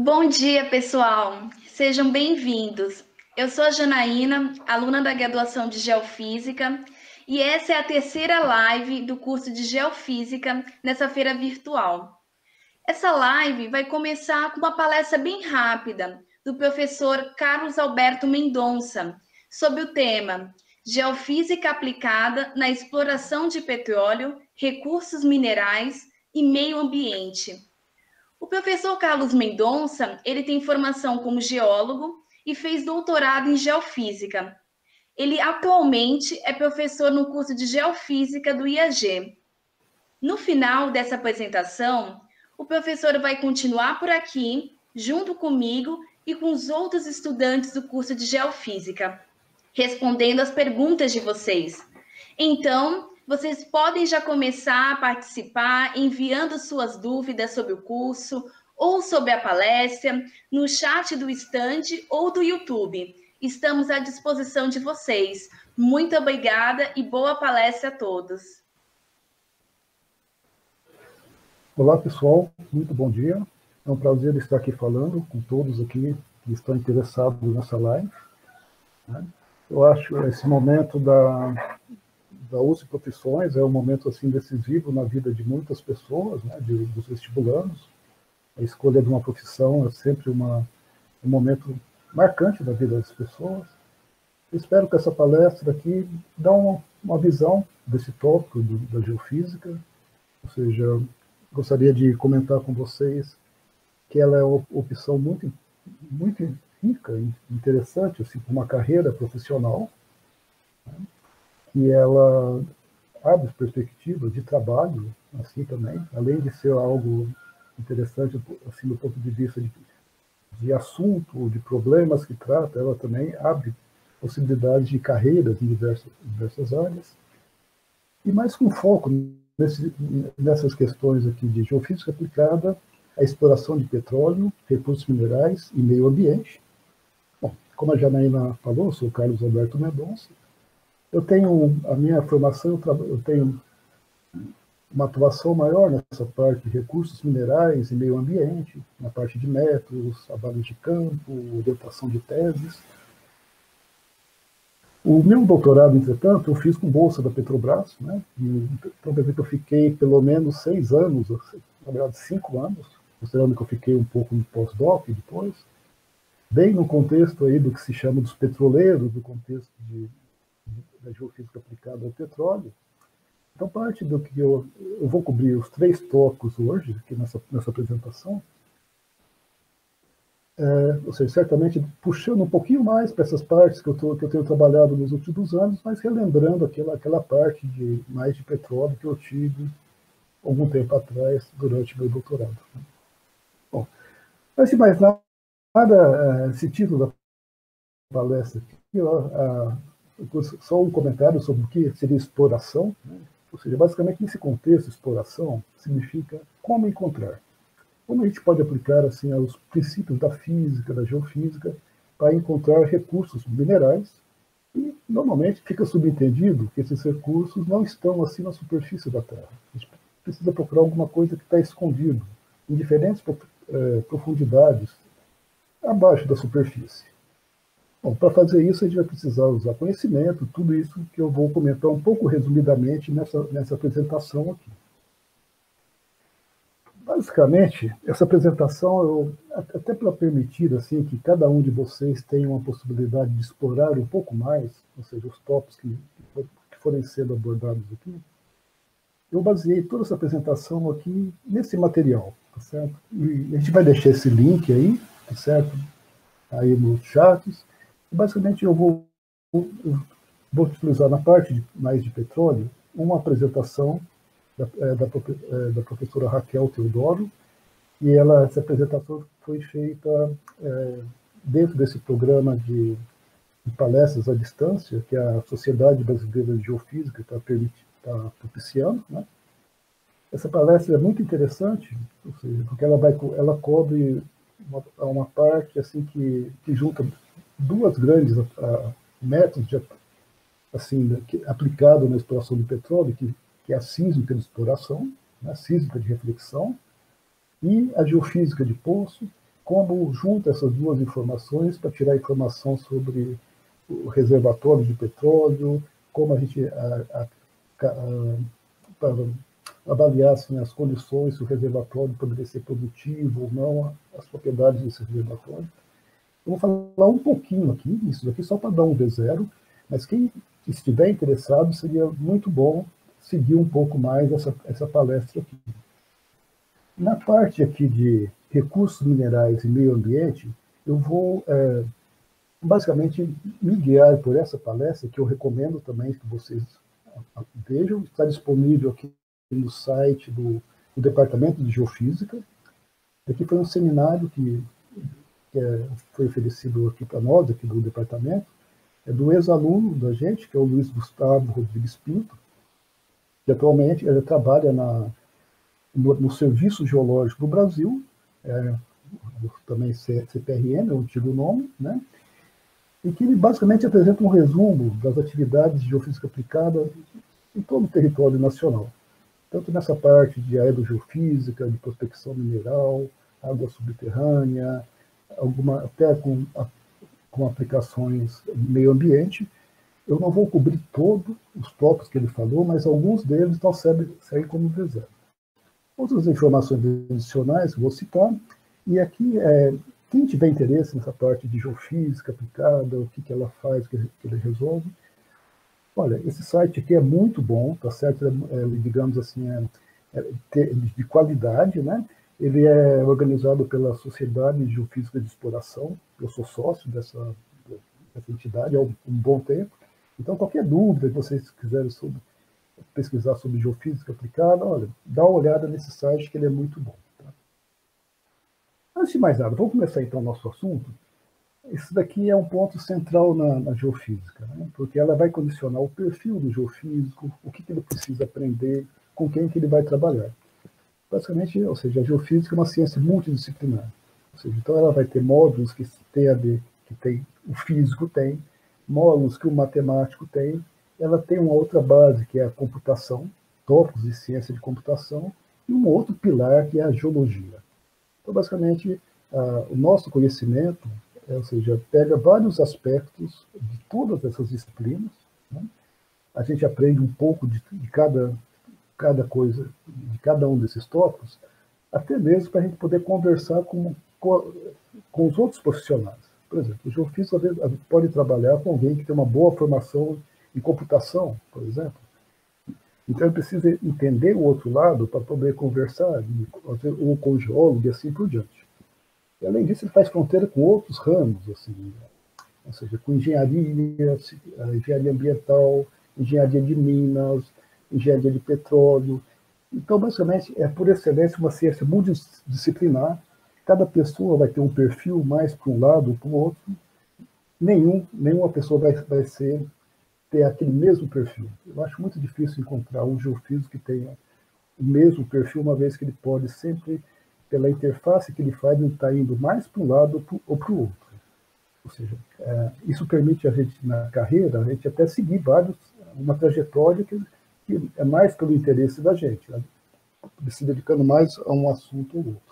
Bom dia, pessoal. Sejam bem-vindos. Eu sou a Janaína, aluna da graduação de Geofísica, e essa é a terceira live do curso de Geofísica nessa feira virtual. Essa live vai começar com uma palestra bem rápida do professor Carlos Alberto Mendonça sobre o tema Geofísica aplicada na exploração de petróleo, recursos minerais e meio ambiente. O professor Carlos Mendonça, ele tem formação como geólogo e fez doutorado em geofísica. Ele atualmente é professor no curso de geofísica do IAG. No final dessa apresentação, o professor vai continuar por aqui, junto comigo e com os outros estudantes do curso de geofísica, respondendo as perguntas de vocês. Então, vocês podem já começar a participar enviando suas dúvidas sobre o curso ou sobre a palestra no chat do estande ou do YouTube. Estamos à disposição de vocês. Muito obrigada e boa palestra a todos. Olá, pessoal. Muito bom dia. É um prazer estar aqui falando com todos aqui que estão interessados nessa live. Eu acho esse momento da USP Profissões é um momento assim decisivo na vida de muitas pessoas, né, dos vestibulandos. A escolha de uma profissão é sempre um momento marcante da vida das pessoas. Eu espero que essa palestra aqui dê uma visão desse tópico da geofísica, ou seja, gostaria de comentar com vocês que ela é uma opção muito rica e interessante assim, para uma carreira profissional, né, que ela abre perspectivas de trabalho, assim também, além de ser algo interessante assim, do ponto de vista de assunto, de problemas que trata, ela também abre possibilidades de carreiras em diversas áreas, e mais com foco nessas questões aqui de geofísica aplicada à exploração de petróleo, recursos minerais e meio ambiente. Bom, como a Janaína falou, eu sou o Carlos Alberto Mendonça. Eu tenho a minha formação, eu tenho uma atuação maior nessa parte de recursos minerais e meio ambiente, na parte de métodos, trabalho de campo, orientação de teses. O meu doutorado, entretanto, eu fiz com bolsa da Petrobras, né? Então, quer dizer que eu fiquei pelo menos 6 anos, na verdade 5 anos, considerando que eu fiquei um pouco no pós-doc depois, bem no contexto aí do que se chama dos petroleiros, do contexto da geofísica aplicada ao petróleo. Então, parte do que eu vou cobrir os 3 tópicos hoje, aqui nessa apresentação, ou seja, certamente puxando um pouquinho mais para essas partes que eu tenho trabalhado nos últimos anos, mas relembrando aquela parte mais de petróleo que eu tive algum tempo atrás, durante meu doutorado. Bom, mas sem mais nada, esse título da palestra aqui, só um comentário sobre o que seria exploração, né? Ou seja, basicamente nesse contexto, exploração significa como encontrar. Como a gente pode aplicar assim os princípios da física, da geofísica, para encontrar recursos minerais, e normalmente fica subentendido que esses recursos não estão assim na superfície da Terra. A gente precisa procurar alguma coisa que está escondido, em diferentes profundidades, abaixo da superfície. Bom, para fazer isso, a gente vai precisar usar conhecimento, tudo isso que eu vou comentar um pouco resumidamente nessa apresentação aqui. Basicamente, essa apresentação, até para permitir assim, que cada um de vocês tenha uma possibilidade de explorar um pouco mais, ou seja, os tópicos que forem sendo abordados aqui, eu baseei toda essa apresentação aqui nesse material, tá certo? E a gente vai deixar esse link aí, tá certo? Aí nos chats. Basicamente, eu vou utilizar na parte mais de petróleo uma apresentação da professora Raquel Teodoro, e essa apresentação foi feita dentro desse programa de palestras à distância que a Sociedade Brasileira de Geofísica está propiciando, né? Essa palestra é muito interessante, ou seja, porque ela cobre uma parte assim que junta 2 grandes métodos assim, aplicado na exploração do petróleo, que é a sísmica de exploração, né, a sísmica de reflexão, e a geofísica de poço, como junta essas duas informações para tirar informação sobre o reservatório de petróleo, como a gente para avaliar assim, as condições, se o reservatório poderia ser produtivo ou não, as propriedades desse reservatório. Eu vou falar um pouquinho aqui, isso aqui só para dar um V0, mas quem estiver interessado, seria muito bom seguir um pouco mais essa palestra aqui. Na parte aqui de recursos minerais e meio ambiente, eu vou basicamente me guiar por essa palestra, que eu recomendo também que vocês vejam, está disponível aqui no site do Departamento de Geofísica. Aqui foi um seminário que foi oferecido aqui para nós, aqui do departamento, é do ex-aluno da gente, que é o Luiz Gustavo Rodrigues Pinto, que atualmente ele trabalha no Serviço Geológico do Brasil, também CPRM, é o antigo nome, né? E que ele basicamente apresenta um resumo das atividades de geofísica aplicada em todo o território nacional, tanto nessa parte de aerogeofísica, de prospecção mineral, água subterrânea, até com aplicações meio ambiente. Eu não vou cobrir todos os tópicos que ele falou, mas alguns deles então seguem como V0. Outras informações adicionais que vou citar, e aqui, quem tiver interesse nessa parte de geofísica aplicada, o que ela faz, o que ele resolve, olha, esse site aqui é muito bom, tá certo? Digamos assim, de qualidade, né? Ele é organizado pela Sociedade de Geofísica de Exploração, eu sou sócio dessa entidade há um bom tempo, então qualquer dúvida que vocês quiserem pesquisar sobre geofísica aplicada, olha, dá uma olhada nesse site que ele é muito bom. Tá? Antes de mais nada, vamos começar então o nosso assunto. Esse daqui é um ponto central na geofísica, né? Porque ela vai condicionar o perfil do geofísico, o que ele precisa aprender, com quem que ele vai trabalhar. Basicamente, ou seja, a geofísica é uma ciência multidisciplinar. Ou seja, então ela vai ter módulos que tem a ver, o físico tem, módulos que o matemático tem, ela tem uma outra base, que é a computação, tópicos de ciência de computação, e um outro pilar, que é a geologia. Então, basicamente, o nosso conhecimento, ou seja, pega vários aspectos de todas essas disciplinas, né? A gente aprende um pouco de cada coisa, de cada um desses tópicos, até mesmo para a gente poder conversar com os outros profissionais. Por exemplo, o geofísico pode trabalhar com alguém que tem uma boa formação em computação, por exemplo. Então, ele precisa entender o outro lado para poder conversar, ou com o geólogo e assim por diante. E, além disso, ele faz fronteira com outros ramos, assim, ou seja, com engenharia ambiental, engenharia de minas, engenharia de petróleo. Então, basicamente, é por excelência uma ciência multidisciplinar. Cada pessoa vai ter um perfil mais para um lado ou para o outro. Nenhuma pessoa vai ter aquele mesmo perfil. Eu acho muito difícil encontrar um geofísico que tenha o mesmo perfil, uma vez que ele pode sempre, pela interface que ele faz, ele está indo mais para um lado ou para o outro. Ou seja, isso permite a gente, na carreira, a gente até seguir uma trajetória que é mais pelo interesse da gente, né? Se dedicando mais a um assunto ou outro.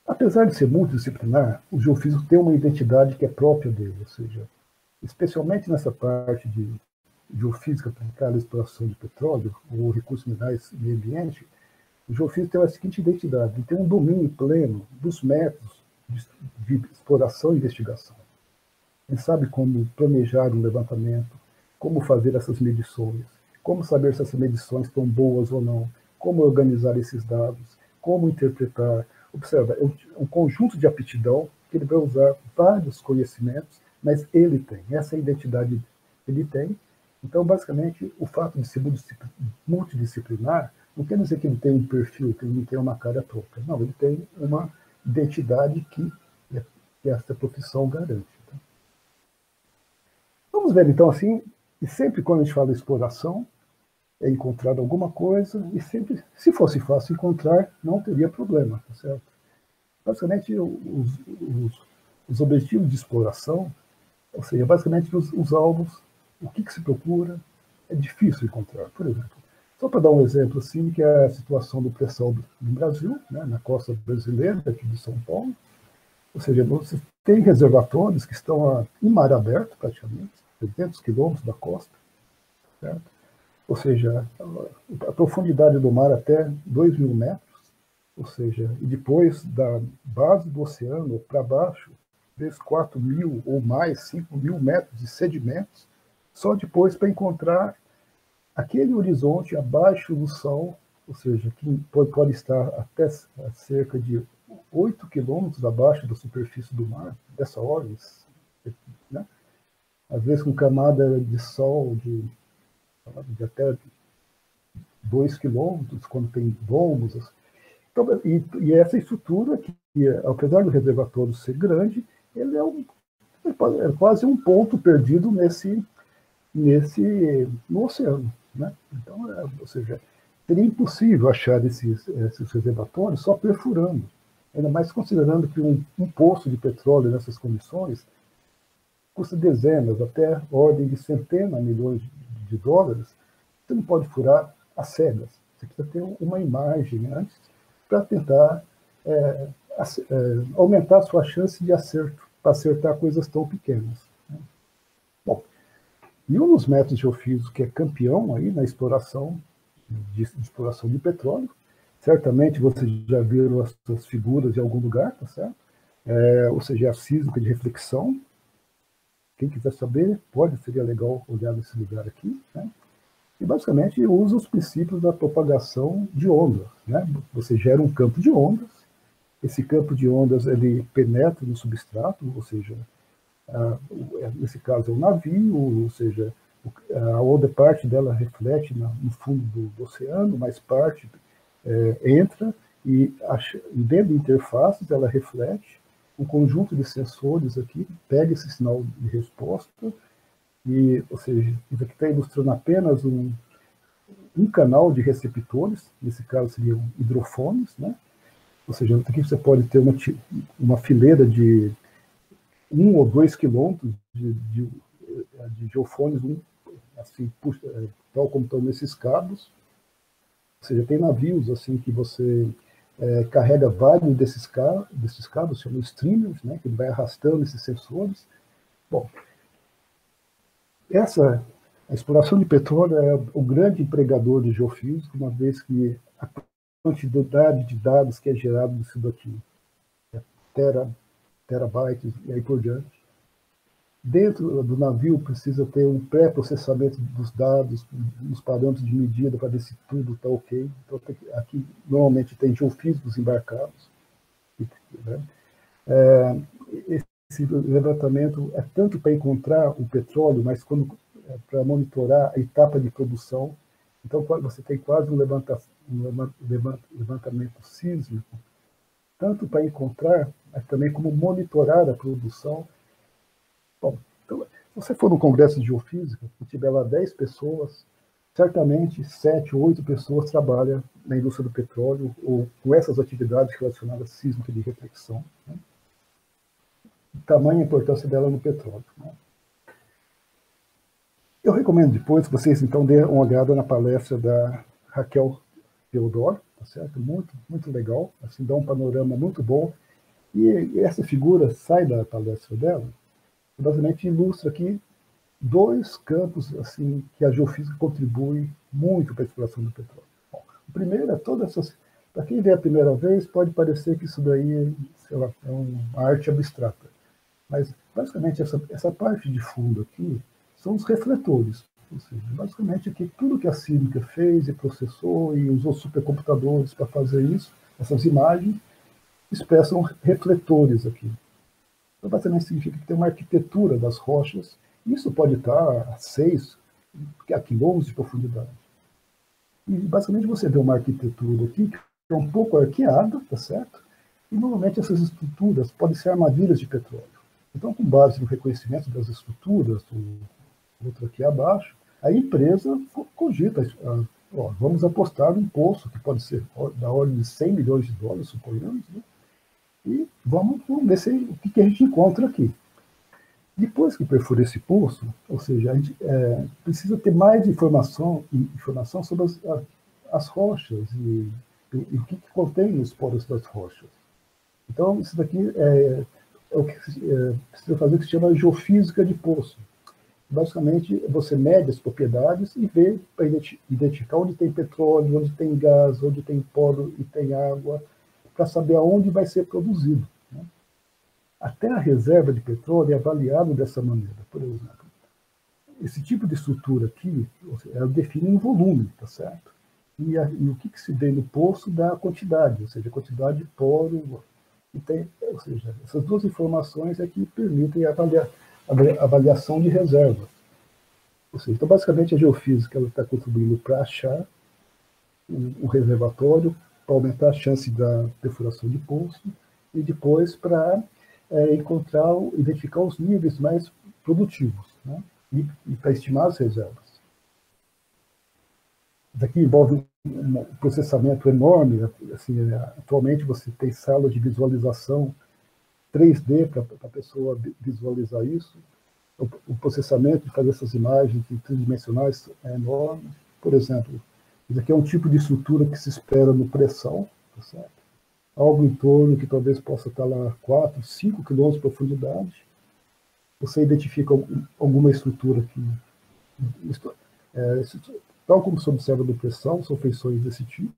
Apesar de ser multidisciplinar, o geofísico tem uma identidade que é própria dele, ou seja, especialmente nessa parte de geofísica aplicada à exploração de petróleo ou recursos minerais e meio ambiente, o geofísico tem a seguinte identidade: ele tem um domínio pleno dos métodos de exploração e investigação. Ele sabe como planejar um levantamento, como fazer essas medições, como saber se essas medições estão boas ou não, como organizar esses dados, como interpretar. Observa, é um conjunto de aptidão que ele vai usar vários conhecimentos, mas ele tem, essa identidade ele tem. Então, basicamente, o fato de ser multidisciplinar não quer dizer que ele tem um perfil, que ele não tem uma cara própria. Não, ele tem uma identidade que essa profissão garante. Tá? Vamos ver, então, assim, e sempre quando a gente fala de exploração, é encontrar alguma coisa, e sempre, se fosse fácil encontrar, não teria problema, tá certo? Basicamente, os objetivos de exploração, ou seja, basicamente os alvos, o que se procura, é difícil encontrar. Por exemplo, Só para dar um exemplo, assim, que é a situação do pré-sal no Brasil, né, na costa brasileira, aqui de São Paulo. Ou seja, você tem reservatórios que estão em mar aberto, praticamente, 300 quilômetros da costa, certo? Ou seja, a profundidade do mar até 2.000 metros, ou seja, e depois da base do oceano para baixo, 3, 4.000 ou mais, 5.000 metros de sedimentos, só depois para encontrar aquele horizonte abaixo do Sol, ou seja, que pode estar até cerca de 8 quilômetros abaixo da superfície do mar, dessa ordem, né? Às vezes com camada de Sol de até 2 quilômetros, quando tem domus. Então, e essa estrutura, que apesar do reservatório ser grande, ele é quase um ponto perdido no oceano, né? Então, ou seja, seria impossível achar esses reservatórios só perfurando, ainda mais considerando que um poço de petróleo nessas condições custa dezenas, até ordem de centenas de milhões de dólares. Você não pode furar às cegas, você precisa ter uma imagem antes para tentar aumentar a sua chance de acerto, para acertar coisas tão pequenas. Bom, e um dos métodos geofísicos que é campeão aí na exploração de petróleo, certamente vocês já viram essas figuras em algum lugar, tá certo? Ou seja, a sísmica de reflexão. Quem quiser saber, seria legal olhar nesse lugar aqui, né? E basicamente usa os princípios da propagação de ondas, né? Você gera um campo de ondas, esse campo de ondas ele penetra no substrato, ou seja, nesse caso é um navio, ou seja, a outra parte dela reflete no fundo do oceano, mais parte entra e dentro de interfaces ela reflete um conjunto de sensores aqui, pega esse sinal de resposta e, ou seja, isso aqui está ilustrando apenas um canal de receptores, nesse caso seriam hidrofones, né? Ou seja, aqui você pode ter uma fileira de 1 ou 2 quilômetros de geofones, assim, tal como estão nesses cabos. Ou seja, tem navios assim que você carrega vários desses cabos, chamam streamers, né, que vai arrastando esses sensores. Bom, a exploração de petróleo é o grande empregador de geofísica, uma vez que a quantidade de dados que é gerado nisso daqui é terabytes e aí por diante. Dentro do navio precisa ter um pré-processamento dos dados, nos parâmetros de medida para ver se tudo está ok. Então, aqui normalmente tem geofísicos embarcados, né? Esse levantamento é tanto para encontrar o petróleo, mas para monitorar a etapa de produção. Então você tem quase um levantamento sísmico, tanto para encontrar, mas também como monitorar a produção. Bom, então, se você for no Congresso de Geofísica e tiver lá 10 pessoas, certamente 7 ou 8 pessoas trabalham na indústria do petróleo ou com essas atividades relacionadas à sísmica de reflexão, né? Tamanha importância dela no petróleo, né? Eu recomendo depois que vocês, então, dêem uma olhada na palestra da Raquel Teodoro, tá certo? Muito, muito legal, assim, dá um panorama muito bom. E essa figura sai da palestra dela, basicamente ilustra aqui 2 campos assim que a geofísica contribui muito para a exploração do petróleo. Bom, o primeiro é todas essas... Para quem vê a primeira vez, pode parecer que isso daí, sei lá, é uma arte abstrata. Mas, basicamente, essa parte de fundo aqui são os refletores. Ou seja, basicamente, aqui, tudo que a sísmica fez e processou e usou supercomputadores para fazer isso, essas imagens, expressam refletores aqui. Então, basicamente, significa que tem uma arquitetura das rochas. Isso pode estar a 6 quilômetros de profundidade. E, basicamente, você vê uma arquitetura aqui que é um pouco arqueada, tá certo? E, normalmente, essas estruturas podem ser armadilhas de petróleo. Então, com base no reconhecimento das estruturas, outro aqui abaixo, a empresa cogita, vamos apostar num poço que pode ser da ordem de 100 milhões de dólares, suponhamos, né? E vamos ver o que a gente encontra aqui. Depois que perfura esse poço, ou seja, a gente precisa ter mais informação sobre as rochas e o que contém os poros das rochas. Então, isso daqui é o que precisa fazer, que se chama geofísica de poço. Basicamente, você mede as propriedades e vê para identificar onde tem petróleo, onde tem gás, onde tem poro e tem água, para saber aonde vai ser produzido. Né? Até a reserva de petróleo é avaliada dessa maneira. Por exemplo, esse tipo de estrutura aqui, ela define um volume, tá certo? E o que se vê no poço dá a quantidade, ou seja, a quantidade de poro. Ou seja, essas duas informações é que permitem a avaliação de reservas. Ou seja, então, basicamente, a geofísica está contribuindo para achar um reservatório, para aumentar a chance da perfuração de poço, e depois para identificar os níveis mais produtivos, né? E para estimar as reservas. Daqui envolve um processamento enorme. Assim, atualmente você tem salas de visualização 3D para a pessoa visualizar isso. O processamento de fazer essas imagens tridimensionais é enorme. Por exemplo, isso aqui é um tipo de estrutura que se espera no pré-sal, tá certo? Algo em torno que talvez possa estar lá 4, 5 quilômetros de profundidade. Você identifica alguma estrutura que... tal como se observa no pré-sal, são feições desse tipo.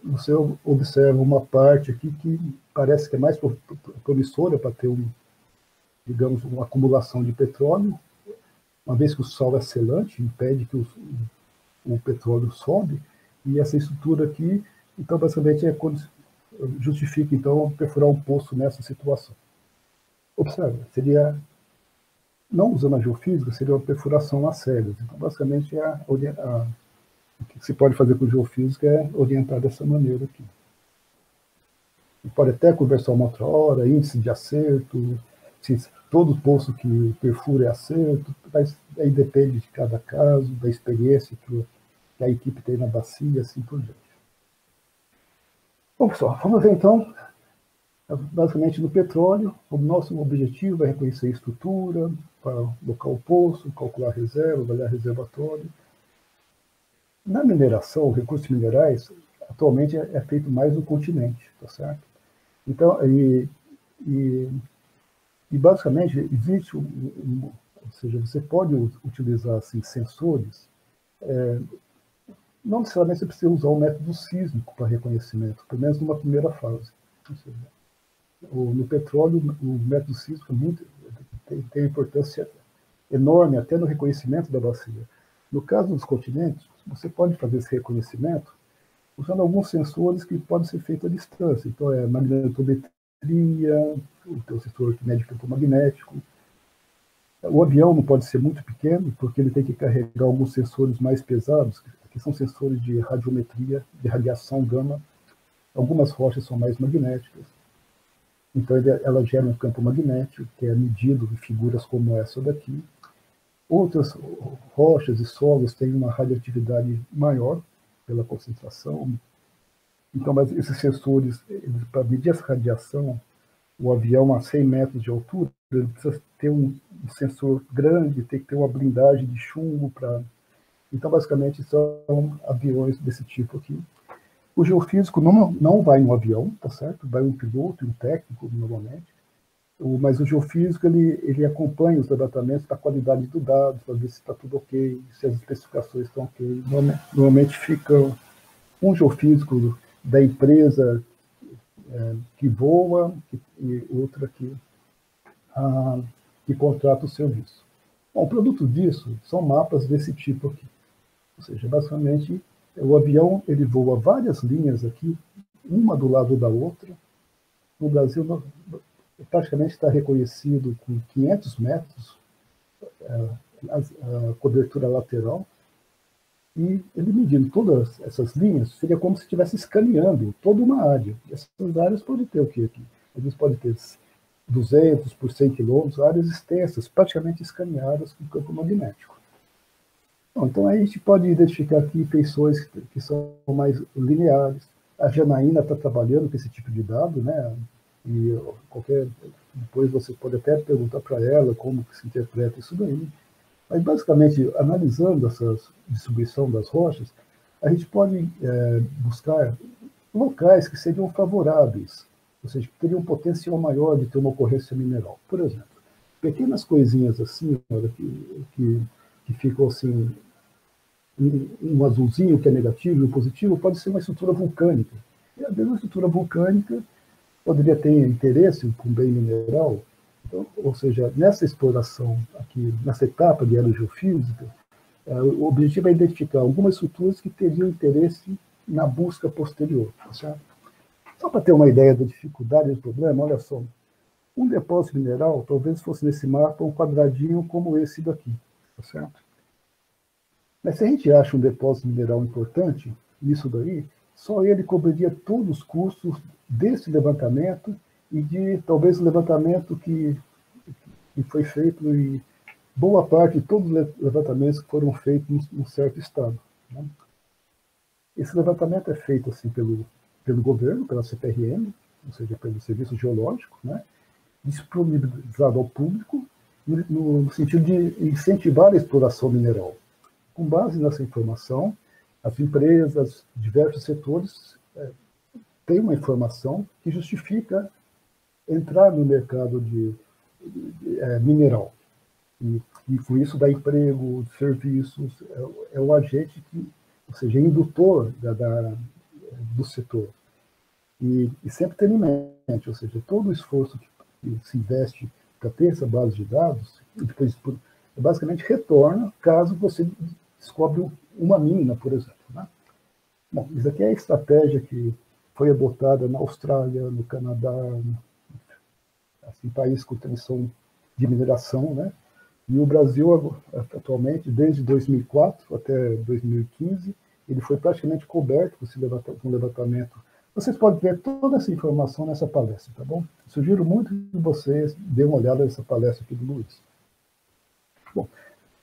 Você observa uma parte aqui que parece que é mais promissora para ter digamos, uma acumulação de petróleo, uma vez que o sal é selante, impede que o petróleo sobe, e essa estrutura aqui, então, basicamente, justifica, então, perfurar um poço nessa situação. Observe, seria, não usando a geofísica, seria uma perfuração às cegas. Então, basicamente, o que se pode fazer com geofísica é orientar dessa maneira aqui. E pode até conversar uma outra hora, índice de acerto, se todo poço que perfura é acerto, mas aí depende de cada caso, da experiência que a equipe tem na bacia, assim por diante. Bom, pessoal, vamos ver então, basicamente no petróleo, o nosso objetivo é reconhecer a estrutura, para locar o poço, calcular a reserva, avaliar reservatório. Na mineração, recursos minerais, atualmente é feito mais no continente, tá certo? Então, basicamente existe ou seja, você pode utilizar assim, sensores, não necessariamente você precisa usar o método sísmico para reconhecimento, pelo menos numa primeira fase. Ou seja, no petróleo, o método sísmico tem uma importância enorme até no reconhecimento da bacia. No caso dos continentes, você pode fazer esse reconhecimento usando alguns sensores que podem ser feitos à distância. Então, magnetometria, o teu sensor que mede campo magnético. O avião não pode ser muito pequeno, porque ele tem que carregar alguns sensores mais pesados, que são sensores de radiometria, de radiação gama. Algumas rochas são mais magnéticas. Então, ela gera um campo magnético, que é medido em figuras como essa daqui. Outras rochas e solos têm uma radioatividade maior pela concentração. Então, mas esses sensores, para medir essa radiação, o avião a 100 metros de altura, ele precisa ter um sensor grande, tem que ter uma blindagem de chumbo para... Então, basicamente, são aviões desse tipo aqui. O geofísico não vai em um avião, tá certo? Vai um piloto e um técnico, normalmente. Mas o geofísico, ele acompanha os levantamentos da qualidade do dado, para ver se está tudo ok, se as especificações estão ok. Normalmente fica um geofísico da empresa que voa e outra que contrata o serviço. Bom, o produto disso são mapas desse tipo aqui. Ou seja, basicamente, o avião ele voa várias linhas aqui, uma do lado da outra. No Brasil, praticamente está reconhecido com 500 metros a cobertura lateral, e ele medindo todas essas linhas, seria como se estivesse escaneando toda uma área. E essas áreas podem ter o quê aqui? Eles podem ter 200 por 100 quilômetros, áreas extensas, praticamente escaneadas com campo magnético. Bom, então aí a gente pode identificar aqui feições que são mais lineares. A Janaína está trabalhando com esse tipo de dado, né? E Depois você pode até perguntar para ela como que se interpreta isso daí. Mas, basicamente, analisando essa distribuição das rochas, a gente pode buscar locais que seriam favoráveis, ou seja, que teriam um potencial maior de ter uma ocorrência mineral. Por exemplo, pequenas coisinhas assim, olha, que ficam assim, um azulzinho que é negativo e um positivo, pode ser uma estrutura vulcânica. E, às vezes, uma estrutura vulcânica poderia ter interesse com bem mineral. Então, ou seja, nessa exploração aqui, nessa etapa de aerogeofísica, o objetivo é identificar algumas estruturas que teriam interesse na busca posterior. Tá certo? Só para ter uma ideia da dificuldade do problema, olha só, um depósito mineral talvez fosse nesse mapa um quadradinho como esse daqui, tá certo? Mas se a gente acha um depósito mineral importante, isso daí, só ele cobriria todos os custos desse levantamento e de talvez o levantamento que foi feito e boa parte de todos os levantamentos que foram feitos num certo estado. Né? Esse levantamento é feito assim pelo governo, pela CPRM, ou seja, pelo Serviço Geológico, né? Disponibilizado ao público no sentido de incentivar a exploração mineral. Com base nessa informação, as empresas, diversos setores, têm uma informação que justifica entrar no mercado de mineral. E com isso dá emprego, serviços, é o agente que, ou seja, indutor do setor. E sempre ter em mente, ou seja, todo o esforço que se investe para ter essa base de dados, e depois basicamente retorna caso você descobre uma mina, por exemplo. Né? Bom, isso aqui é a estratégia que foi adotada na Austrália, no Canadá, assim, países com tradição de mineração, né? E o Brasil, atualmente, desde 2004 até 2015, ele foi praticamente coberto com levantamento. Vocês podem ver toda essa informação nessa palestra, tá bom? Sugiro muito que vocês dêem uma olhada nessa palestra aqui do Luiz. Bom,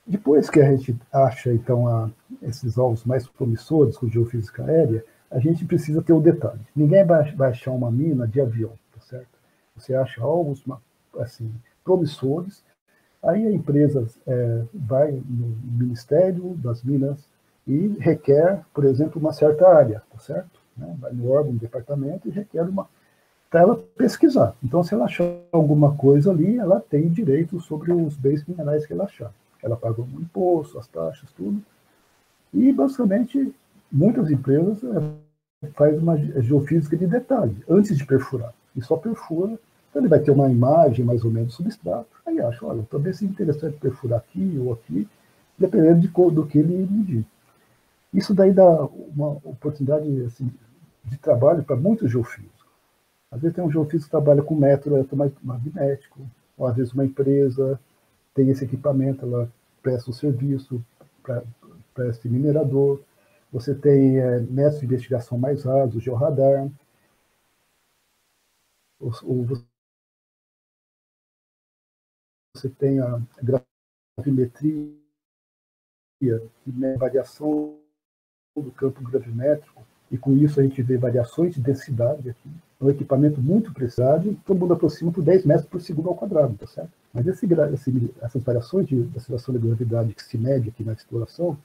depois que a gente acha, então, esses alvos mais promissores com geofísica aérea, a gente precisa ter o detalhe. Ninguém vai achar uma mina de avião, tá certo? Você acha alvos, assim, promissores, aí a empresa vai no Ministério das Minas e requer, por exemplo, uma certa área, tá certo? Vai no órgão, no departamento e requer para ela pesquisar. Então, se ela achar alguma coisa ali, ela tem direito sobre os bens minerais que ela achar. Ela paga um imposto, as taxas, tudo. E, basicamente, muitas empresas fazem uma geofísica de detalhe, antes de perfurar. E só perfura, então ele vai ter uma imagem mais ou menos do substrato, aí acha, olha, talvez seja interessante perfurar aqui ou aqui, dependendo do que ele medir. Isso daí dá uma oportunidade assim, de trabalho para muitos geofísicos. Às vezes tem um geofísico que trabalha com método eletromagnético, ou às vezes uma empresa tem esse equipamento, ela presta o serviço para esse minerador. Você tem métodos de investigação mais rasos, o georradar. Você tem a gravimetria, que mede a variação do campo gravimétrico, e com isso a gente vê variações de densidade aqui. É um equipamento muito precisado, todo mundo aproxima por 10 metros por segundo ao quadrado, tá certo? Mas essas variações de oscilação da gravidade que se mede aqui na exploração,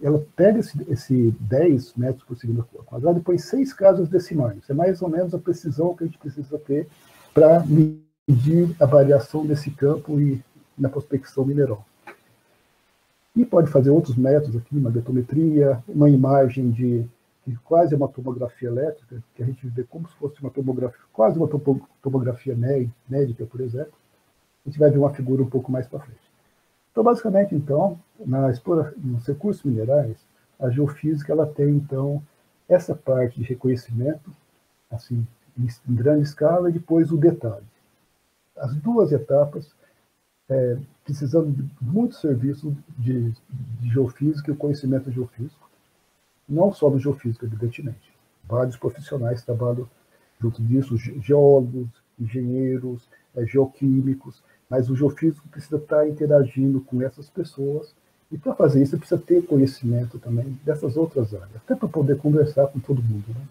ela pega esse 10 metros por segundo ao quadrado e põe 6 casas decimais. É mais ou menos a precisão que a gente precisa ter para medir a variação desse campo e na prospecção mineral. E pode fazer outros métodos aqui, magnetometria, uma imagem de quase uma tomografia elétrica, que a gente vê como se fosse uma tomografia, quase uma tomografia médica, por exemplo. A gente vai ver uma figura um pouco mais para frente. Então, basicamente, então, nos recursos minerais, a geofísica ela tem, então, essa parte de reconhecimento, assim, em grande escala, e depois o detalhe. As duas etapas, precisando de muito serviço de geofísica e o conhecimento geofísico, não só do geofísico, evidentemente. Vários profissionais trabalham junto disso, geólogos, engenheiros, geoquímicos, mas o geofísico precisa estar interagindo com essas pessoas, e para fazer isso precisa ter conhecimento também dessas outras áreas, até para poder conversar com todo mundo. Né?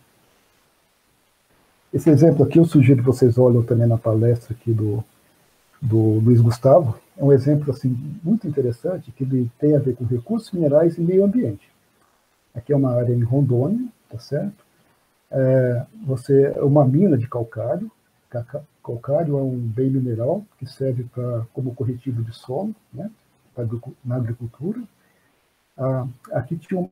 Esse exemplo aqui eu sugiro que vocês olhem também na palestra aqui do Luiz Gustavo. É um exemplo assim, muito interessante, que ele tem a ver com recursos minerais e meio ambiente. Aqui é uma área em Rondônia, tá certo? É uma mina de calcário. Calcário é um bem mineral que serve como corretivo de solo, né, na agricultura. Aqui tinha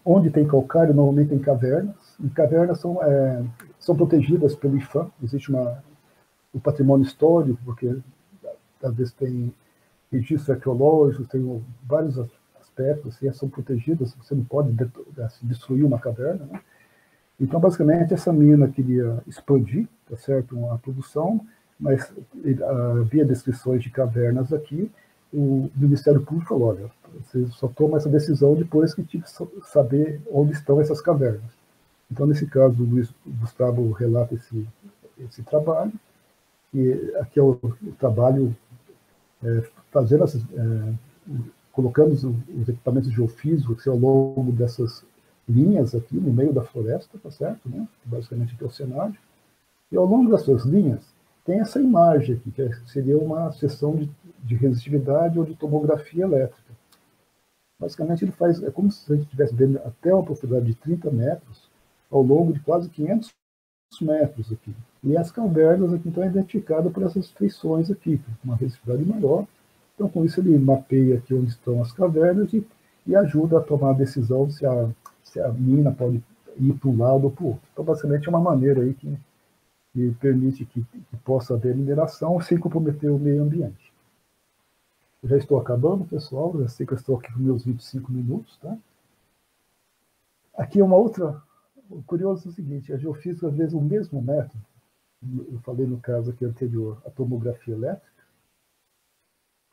onde tem calcário, normalmente tem cavernas, e cavernas são protegidas pelo IFAM, existe o patrimônio histórico, porque às vezes tem registros arqueológicos, tem vários aspectos, assim, são protegidas, você não pode destruir uma caverna, né? Então, basicamente, essa mina queria expandir, tá certo, a produção, mas havia descrições de cavernas aqui, o Ministério Público falou, olha, você só toma essa decisão depois que tive que saber onde estão essas cavernas. Então, nesse caso, o Luiz Gustavo relata esse trabalho, e aqui é o trabalho fazendo colocando os equipamentos geofísicos ao longo dessas linhas aqui no meio da floresta, tá certo, né? Basicamente aqui é o cenário. E ao longo dessas linhas tem essa imagem aqui, que seria uma seção de resistividade ou de tomografia elétrica. Basicamente ele faz, é como se a gente estivesse vendo até uma profundidade de 30 metros, ao longo de quase 500 metros aqui. E as cavernas aqui estão identificadas por essas feições aqui, uma resistividade maior. Então, com isso, ele mapeia aqui onde estão as cavernas e ajuda a tomar a decisão se a mina pode ir para um lado ou para o outro. Então, basicamente, é uma maneira aí que permite que possa haver mineração sem comprometer o meio ambiente. Eu já estou acabando, pessoal, já sei que eu estou aqui com meus 25 minutos, tá? Aqui é uma outra... O curioso é o seguinte, a geofísica, às vezes, o mesmo método, eu falei no caso aqui anterior, a tomografia elétrica,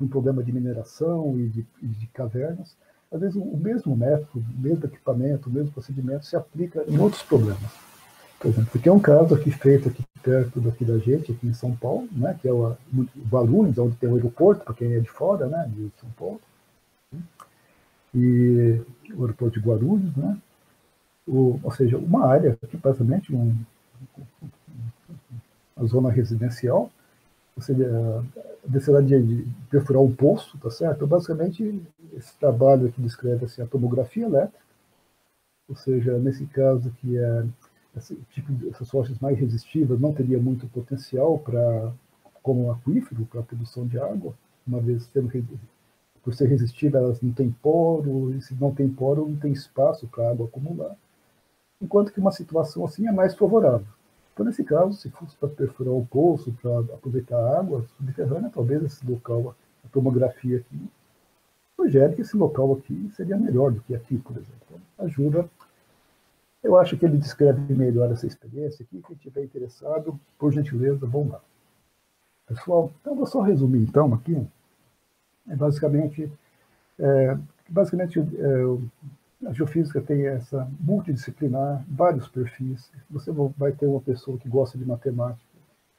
um problema de mineração e de cavernas, às vezes o mesmo método, o mesmo equipamento, o mesmo procedimento se aplica em outros problemas. Por exemplo, aqui é um caso aqui feito aqui perto daqui da gente, aqui em São Paulo, né, que é o Guarulhos, onde tem o aeroporto, para quem é de fora, né, de São Paulo, e o aeroporto de Guarulhos, né, ou seja, uma área aqui, basicamente, uma zona residencial, ou seja, a necessidade de perfurar um poço, tá certo? Então, basicamente, esse trabalho aqui descreve assim, a tomografia elétrica, ou seja, nesse caso que essas rochas mais resistivas não teria muito potencial como um aquífero para a produção de água, uma vez por ser resistiva, elas não têm poro, e se não tem poro, não tem espaço para a água acumular, enquanto que uma situação assim é mais favorável. Então, nesse caso, se fosse para perfurar o poço, para aproveitar a água subterrânea, talvez esse local, a tomografia aqui, sugere que esse local aqui seria melhor do que aqui, por exemplo. Então, ajuda. Eu acho que ele descreve melhor essa experiência aqui. Quem estiver interessado, por gentileza, vamos lá. Pessoal, então eu vou só resumir então aqui. Basicamente, a geofísica tem essa multidisciplinar, vários perfis. Você vai ter uma pessoa que gosta de matemática.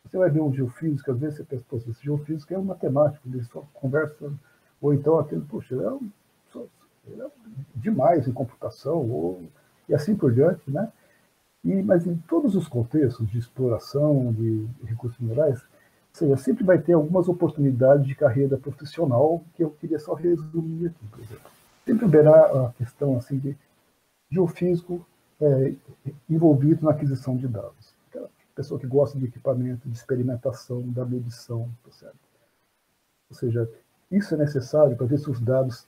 Você vai ver um geofísico, às vezes você pensa, poxa, esse geofísico é um matemático, ele só conversa, ou então aquele, poxa, ele é demais em computação, e assim por diante, né? Mas em todos os contextos de exploração de recursos minerais, ou seja, sempre vai ter algumas oportunidades de carreira profissional que eu queria só resumir aqui, por exemplo. Sempre haverá a questão assim, de geofísico envolvido na aquisição de dados. Aquela pessoa que gosta de equipamento, de experimentação, da medição, tá certo? Ou seja, isso é necessário para ver se os dados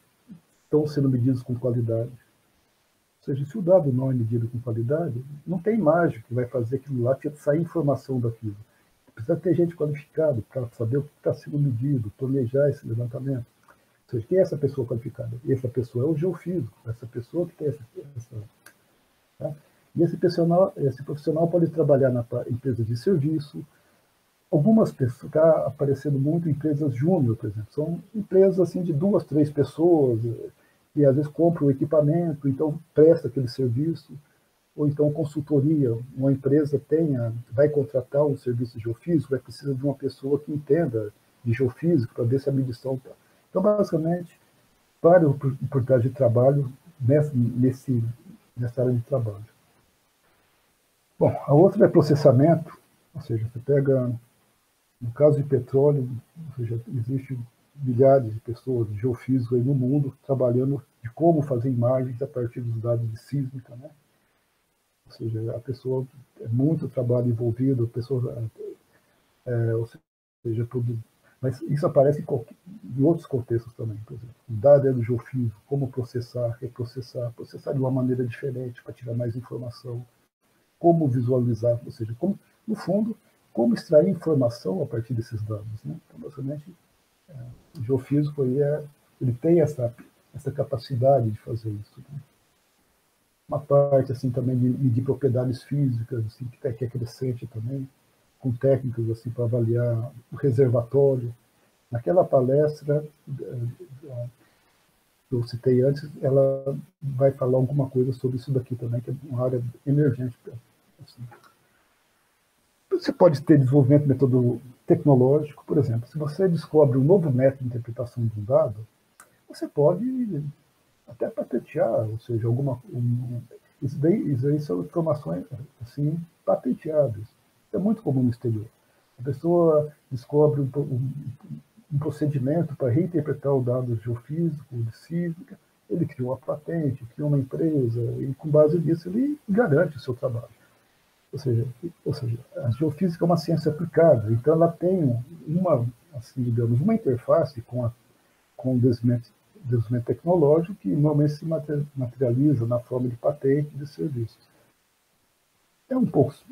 estão sendo medidos com qualidade. Ou seja, se o dado não é medido com qualidade, não tem mágica que vai fazer aquilo lá sair informação daquilo. Precisa ter gente qualificada para saber o que está sendo medido, planejar esse levantamento. Ou seja, quem é essa pessoa qualificada? E essa pessoa é o geofísico, essa pessoa que tem tá? E esse profissional pode trabalhar na empresa de serviço. Algumas pessoas, está aparecendo muito empresas júnior, por exemplo. São empresas assim, de 2, 3 pessoas, que às vezes compram o equipamento, então presta aquele serviço, ou então consultoria. Uma empresa vai contratar um serviço geofísico, vai precisar de uma pessoa que entenda de geofísico para ver se a medição está. Então, basicamente, várias oportunidades de trabalho nessa área de trabalho. Bom, a outra é processamento, ou seja, você pega, no caso de petróleo, ou seja, existe milhares de pessoas, de geofísicos aí no mundo, trabalhando de como fazer imagens a partir dos dados de sísmica, né? Ou seja, a pessoa, é muito trabalho envolvido, a pessoa, ou seja, tudo. Mas isso aparece em outros contextos também, por exemplo. O dado é do geofísico, como processar, reprocessar, processar de uma maneira diferente para tirar mais informação, como visualizar, ou seja, como, no fundo, como extrair informação a partir desses dados. Né? Então, basicamente, o geofísico aí ele tem essa capacidade de fazer isso. Né? Uma parte assim também de medir propriedades físicas, assim, que é crescente também, com técnicas assim para avaliar o reservatório. Naquela palestra que eu citei antes, ela vai falar alguma coisa sobre isso daqui também, que é uma área emergente. Assim. Você pode ter desenvolvimento de método tecnológico, por exemplo, se você descobre um novo método de interpretação de um dado, você pode até patentear, ou seja, isso daí são informações assim, patenteadas. É muito comum no exterior. A pessoa descobre um procedimento para reinterpretar o dado geofísico, de sísmica, ele cria uma patente, cria uma empresa, e com base nisso ele garante o seu trabalho. Ou seja, a geofísica é uma ciência aplicada, então ela tem assim, digamos, uma interface com o desenvolvimento tecnológico que normalmente se materializa na forma de patente de serviços.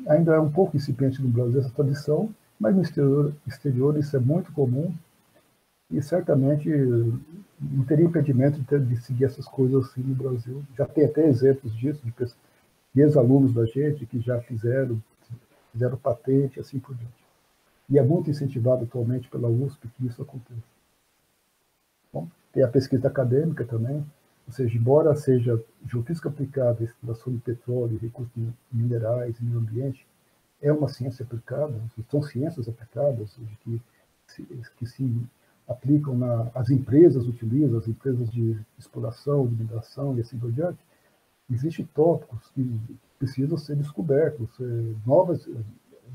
Ainda é um pouco incipiente no Brasil essa tradição, mas no exterior isso é muito comum e certamente não teria impedimento de seguir essas coisas assim no Brasil. Já tem até exemplos disso, de ex-alunos da gente que já fizeram patente, assim por diante. E é muito incentivado atualmente pela USP que isso aconteça. Bom, tem a pesquisa acadêmica também, ou seja, embora seja geofísica aplicada, exploração de petróleo, recursos minerais e meio ambiente, é uma ciência aplicada, são ciências aplicadas que se aplicam as empresas utilizam, as empresas de exploração, de mineração e assim por diante. Existem tópicos que precisam ser descobertos, novas.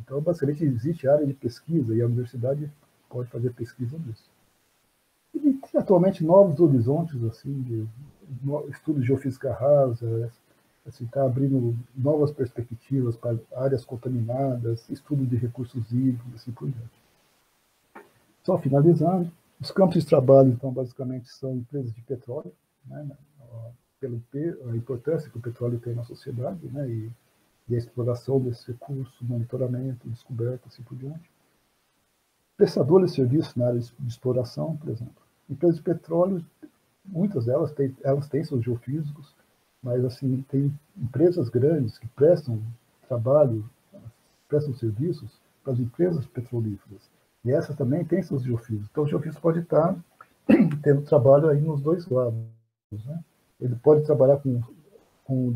Então, basicamente, existe área de pesquisa e a universidade pode fazer pesquisa nisso. E tem atualmente novos horizontes, assim, de estudo de geofísica rasa, assim, está abrindo novas perspectivas para áreas contaminadas, estudo de recursos hídricos, assim por diante. Só finalizando, os campos de trabalho, então, basicamente, são empresas de petróleo, né, a importância que o petróleo tem na sociedade, né, e a exploração desse recurso, monitoramento, descoberta, assim por diante. Prestadores de serviços na área de exploração, por exemplo. Empresas de petróleo, muitas delas têm seus geofísicos, mas assim, tem empresas grandes que prestam trabalho, prestam serviços para as empresas petrolíferas. E essas também têm seus geofísicos. Então, o geofísico pode estar tendo trabalho aí nos dois lados. Né? Ele pode trabalhar com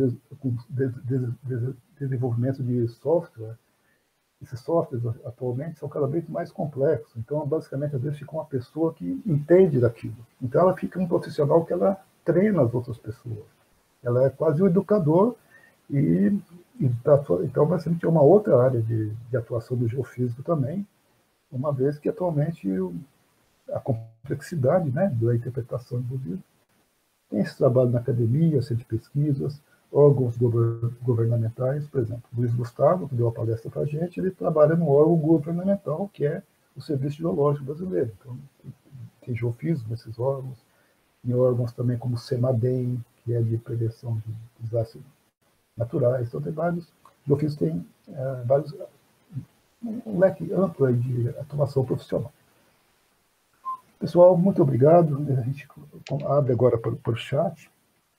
desenvolvimento de software. Esses softwares, atualmente, são cada vez mais complexos. Então, basicamente, às vezes, fica uma pessoa que entende daquilo. Então, ela fica um profissional que ela treina as outras pessoas. Ela é quase um educador então, basicamente, é uma outra área de atuação do geofísico também, uma vez que, atualmente, a complexidade, né, da interpretação envolvida. Tem esse trabalho na academia, centro de pesquisas, órgãos governamentais, por exemplo, o Luiz Gustavo, que deu a palestra para a gente, ele trabalha no órgão governamental, que é o Serviço Geológico Brasileiro. Então, tem geofísico nesses órgãos, em órgãos também como o CEMADEM, que é de prevenção de desastres naturais. Então, tem vários, geofísicos tem um leque amplo aí de atuação profissional. Pessoal, muito obrigado. A gente abre agora para o chat.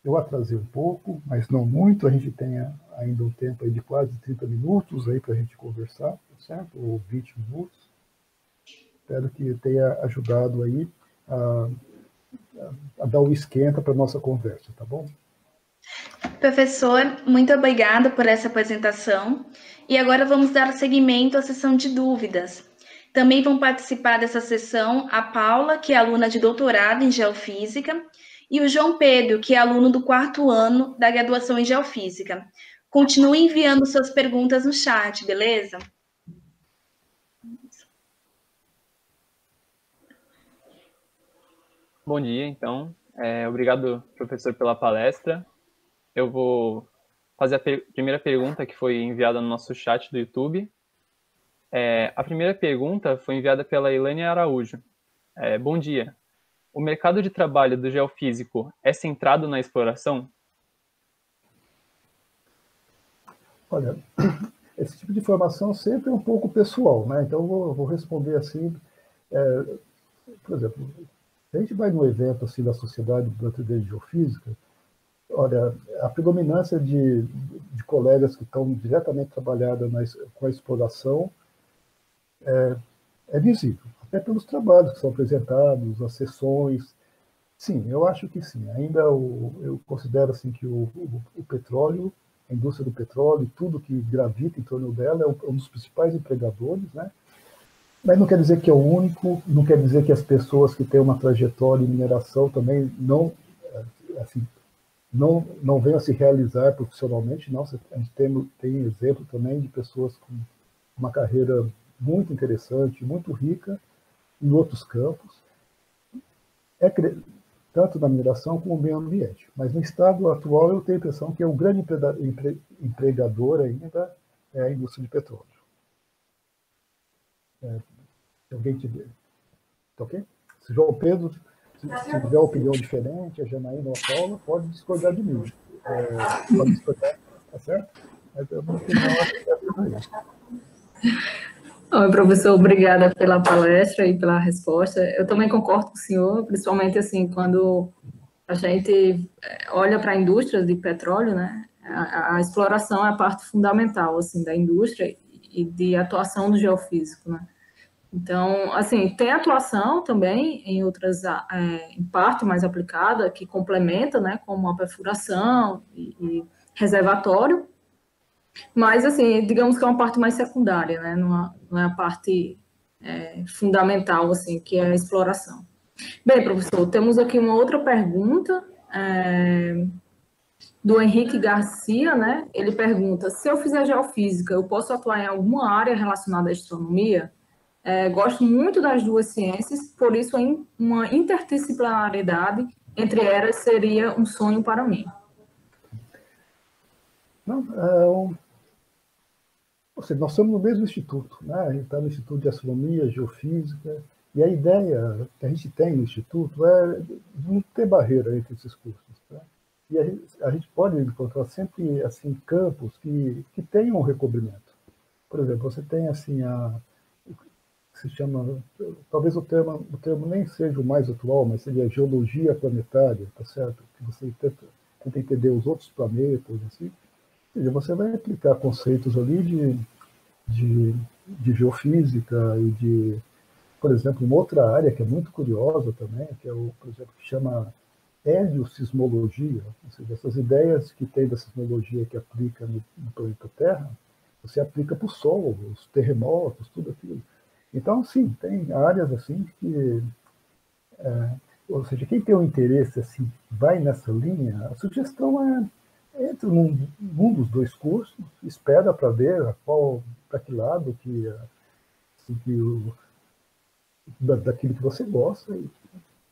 Eu atrasei um pouco, mas não muito. A gente tem ainda um tempo aí de quase 30 minutos aí para a gente conversar, certo? Ou 20 minutos. Espero que tenha ajudado aí a dar um esquenta para a nossa conversa, tá bom? Professor, muito obrigada por essa apresentação. E agora vamos dar seguimento à sessão de dúvidas. Também vão participar dessa sessão a Paula, que é aluna de doutorado em Geofísica, e o João Pedro, que é aluno do 4º ano da graduação em Geofísica. continue enviando suas perguntas no chat, beleza? Bom dia, então. Obrigado, professor, pela palestra. Eu vou fazer a primeira pergunta que foi enviada no nosso chat do YouTube. A primeira pergunta foi enviada pela Ilane Araújo. Bom dia. O mercado de trabalho do geofísico é centrado na exploração? Olha, esse tipo de informação sempre é um pouco pessoal, né? Então, eu vou responder assim. Por exemplo, a gente vai num evento assim da Sociedade Brasileira de Geofísica, olha, a predominância de colegas que estão diretamente trabalhando com a exploração é visível, até pelos trabalhos que são apresentados, as sessões. Sim, eu acho que sim. Ainda eu considero assim que o petróleo, a indústria do petróleo, tudo que gravita em torno dela é um dos principais empregadores, né? Mas não quer dizer que é o único, não quer dizer que as pessoas que têm uma trajetória em mineração também assim, não venham a se realizar profissionalmente, não. A gente tem exemplo também de pessoas com uma carreira muito interessante, muito rica em outros campos, tanto na mineração como no meio ambiente. Mas no estado atual eu tenho a impressão que o grande empregador ainda é a indústria de petróleo. Alguém te vê? Tá ok? Se João Pedro, se tiver opinião diferente, a Janaína ou a Paula, pode discordar de mim. Pode discordar, tá certo? Mas a minha opinião acho que é essa aí. Oi, professor, obrigada pela palestra e pela resposta. Eu também concordo com o senhor, principalmente assim, quando a gente olha para a indústria de petróleo, né? A exploração é a parte fundamental assim da indústria e de atuação do geofísico, né? Então, assim, tem atuação também em outras, em parte mais aplicada, que complementa, né, como a perfuração e reservatório, mas, assim, digamos que é uma parte mais secundária, né, não é a parte fundamental, assim, que é a exploração. Bem, professor, temos aqui uma outra pergunta, do Henrique Garcia, né, ele pergunta, se eu fizer geofísica, eu posso atuar em alguma área relacionada à astronomia? Gosto muito das duas ciências, por isso uma interdisciplinaridade entre elas seria um sonho para mim. Não, ou seja, nós estamos no mesmo instituto, né? A gente está no Instituto de Astronomia, Geofísica, e a ideia que a gente tem no instituto é não ter barreira entre esses cursos. Tá? E a gente pode encontrar sempre assim campos que tenham um recobrimento. Por exemplo, você tem assim se chama, talvez o termo nem seja o mais atual, mas seria geologia planetária, tá certo? Que você tenta entender os outros planetas, assim. Ou seja, você vai aplicar conceitos ali de geofísica e de, por exemplo, uma outra área que é muito curiosa também, que é por exemplo, que chama heliosismologia, ou seja, essas ideias que tem da sismologia que aplica no planeta Terra, você aplica para o Sol, os terremotos, tudo aquilo. Então, sim, tem áreas assim que, ou seja, quem tem um interesse assim, vai nessa linha, a sugestão entre num dos dois cursos, espera para ver para que lado daquilo que você gosta,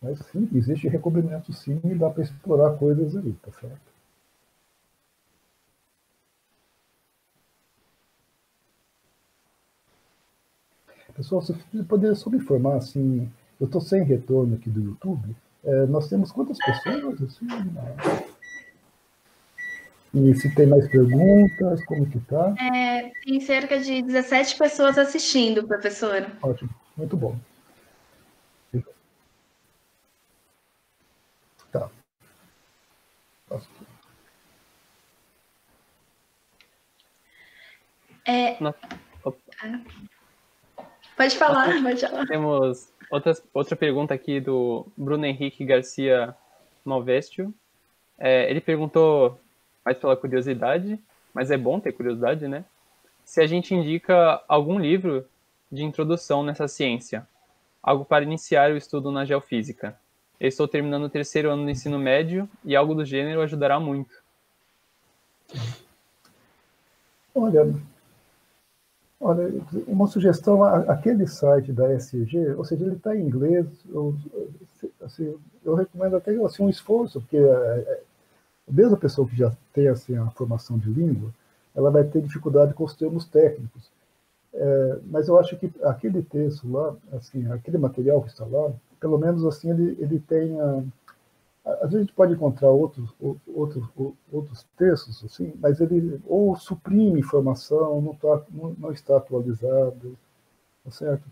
mas sim, existe recobrimento sim, e dá para explorar coisas ali, tá certo? Pessoal, se poder só me informar, assim, eu estou sem retorno aqui do YouTube, nós temos quantas pessoas? Assim, e se tem mais perguntas, como que tá? Tem cerca de 17 pessoas assistindo, professora. Ótimo, muito bom. Tá. Pode falar, pode falar. Temos outra pergunta aqui do Bruno Henrique Garcia Malvestio. Ele perguntou, mais pela curiosidade, mas é bom ter curiosidade, né? Se a gente indica algum livro de introdução nessa ciência, algo para iniciar o estudo na geofísica. Eu estou terminando o 3º ano do ensino médio e algo do gênero ajudará muito. Olha, olha, uma sugestão, aquele site da SEG, ou seja, ele está em inglês, assim, eu recomendo até assim, um esforço, porque mesmo a pessoa que já tem assim, a formação de língua, ela vai ter dificuldade com os termos técnicos. Mas eu acho que aquele texto lá, assim, aquele material que está lá, pelo menos assim, ele tem às vezes a gente pode encontrar outros textos, assim, mas ele ou suprime informação, não está atualizado, tá certo?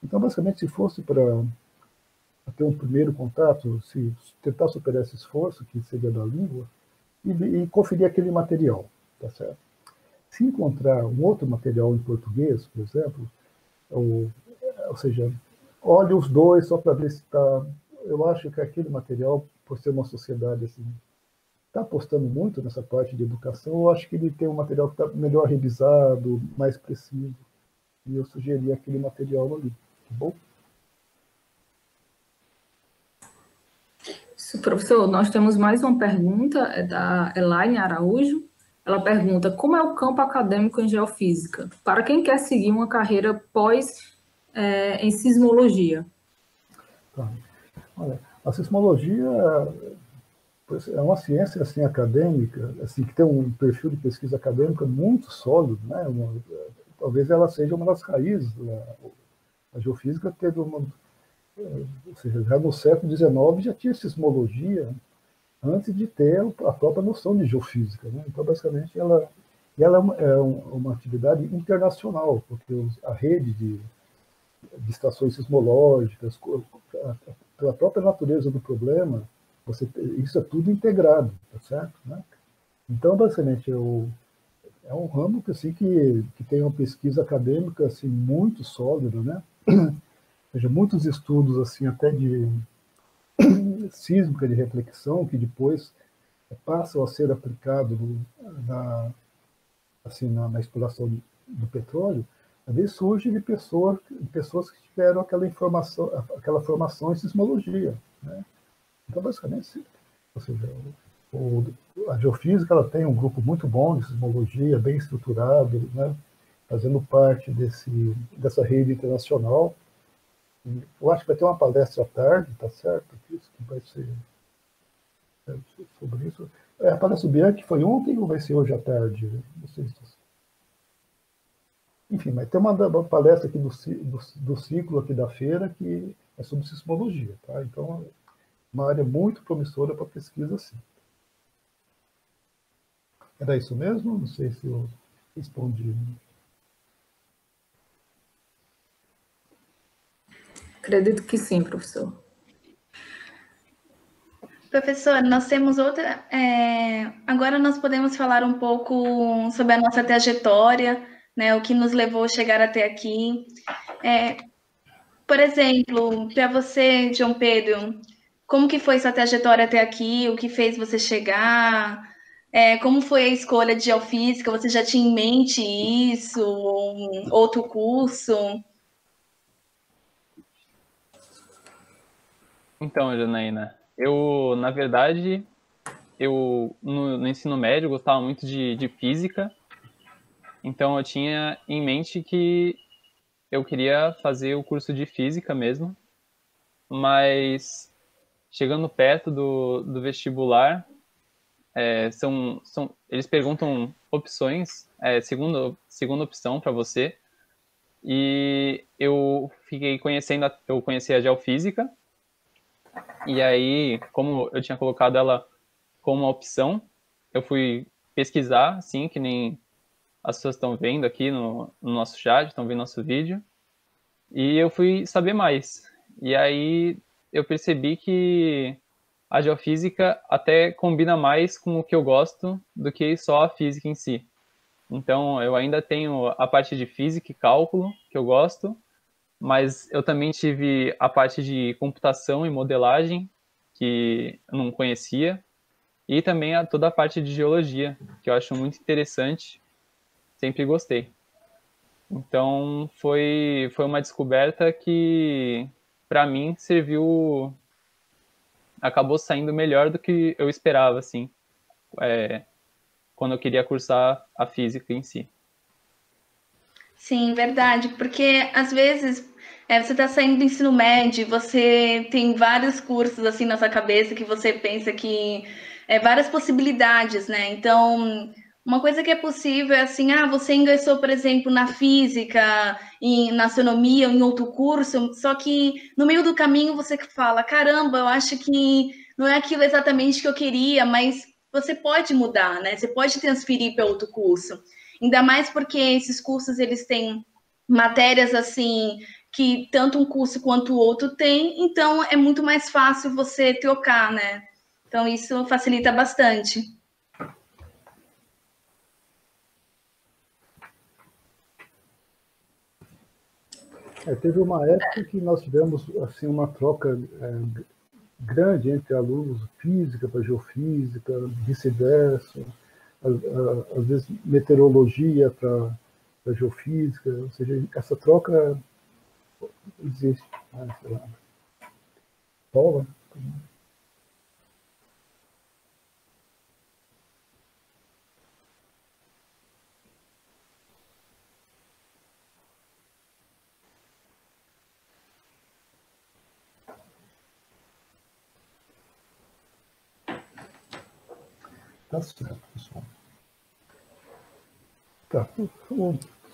Então, basicamente, se fosse para ter um primeiro contato, se tentar superar esse esforço, que seria da língua, e conferir aquele material, tá certo? Se encontrar um outro material em português, por exemplo, ou seja, olhe os dois só para ver se está. Eu acho que aquele material, por ser uma sociedade assim, está apostando muito nessa parte de educação, eu acho que ele tem um material que está melhor revisado, mais preciso. E eu sugeri aquele material ali, tá bom? Professor, nós temos mais uma pergunta, é da Elaine Araújo. Ela pergunta: como é o campo acadêmico em geofísica para quem quer seguir uma carreira em sismologia? Tá. Olha, a sismologia é uma ciência assim acadêmica, assim que tem um perfil de pesquisa acadêmica muito sólido, né? Talvez ela seja uma das raízes da geofísica. Teve uma, ou seja, já no século XIX já tinha sismologia antes de ter a própria noção de geofísica, né? Então, basicamente, ela uma atividade internacional, porque a rede de estações sismológicas, pela própria natureza do problema, isso é tudo integrado, tá certo? Né? Então, basicamente, é um ramo que, assim, que tem uma pesquisa acadêmica assim, muito sólida, né? Ou seja, muitos estudos assim, até de sísmica, de reflexão, que depois passam a ser aplicados na exploração do petróleo, às vezes surge de pessoas que tiveram aquela formação em sismologia, né? Então, basicamente, ou seja, a geofísica ela tem um grupo muito bom de sismologia, bem estruturado, né? Fazendo parte dessa rede internacional. Eu acho que vai ter uma palestra à tarde, tá certo? Isso que vai ser sobre isso. A palestra do Bianchi foi ontem ou vai ser hoje à tarde? Não sei se... Enfim, mas tem uma palestra aqui do ciclo aqui da feira que é sobre sismologia, tá? Então, uma área muito promissora para pesquisa, sim. Era isso mesmo? Não sei se eu respondi. Acredito que sim, professor. Professor, nós temos outra. Agora nós podemos falar um pouco sobre a nossa trajetória, né? O que nos levou a chegar até aqui. Por exemplo, para você, João Pedro, como que foi sua trajetória até aqui? O que fez você chegar? Como foi a escolha de geofísica? Você já tinha em mente isso? Outro curso? Então, Janaína, na verdade, no ensino médio gostava muito de física, então eu tinha em mente que eu queria fazer o curso de física mesmo, mas chegando perto do vestibular, eles perguntam opções, segunda opção para você, e eu eu conheci a geofísica, e aí, como eu tinha colocado ela como uma opção, eu fui pesquisar, assim, que nem as pessoas estão vendo aqui no nosso chat, estão vendo nosso vídeo, e eu fui saber mais. E aí eu percebi que a geofísica até combina mais com o que eu gosto do que só a física em si. Então, eu ainda tenho a parte de física e cálculo, que eu gosto, mas eu também tive a parte de computação e modelagem, que eu não conhecia, e também toda a parte de geologia, que eu acho muito interessante, sempre gostei. Então, foi uma descoberta que, para mim, acabou saindo melhor do que eu esperava, assim, quando eu queria cursar a física em si. Sim, verdade, porque às vezes você está saindo do ensino médio, você tem vários cursos assim na sua cabeça que você pensa que várias possibilidades, né? Então, uma coisa que é possível é assim, você ingressou, por exemplo, na física, na astronomia ou em outro curso, só que no meio do caminho você fala, caramba, eu acho que não é aquilo exatamente que eu queria, mas você pode mudar, né? Você pode transferir para outro curso. Ainda mais porque esses cursos eles têm matérias assim que tanto um curso quanto o outro tem, então é muito mais fácil você trocar, né? Então isso facilita bastante. Teve uma época que nós tivemos assim uma troca grande entre alunos física para geofísica, vice-versa, às vezes meteorologia para geofísica, ou seja, essa troca existe. Sei lá. Paula? Tá certo, pessoal. Tá.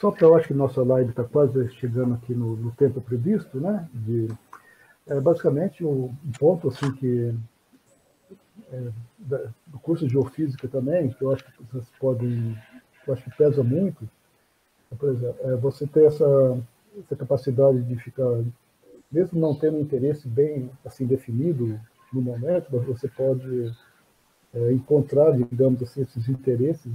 Só para eu acho que nossa live está quase chegando aqui no tempo previsto, né? Basicamente, um ponto assim que do curso de geofísica também, que eu acho que vocês podem, eu acho que pesa muito, por exemplo, você ter essa capacidade de ficar, mesmo não tendo um interesse bem assim definido no momento, você pode encontrar, digamos assim, esses interesses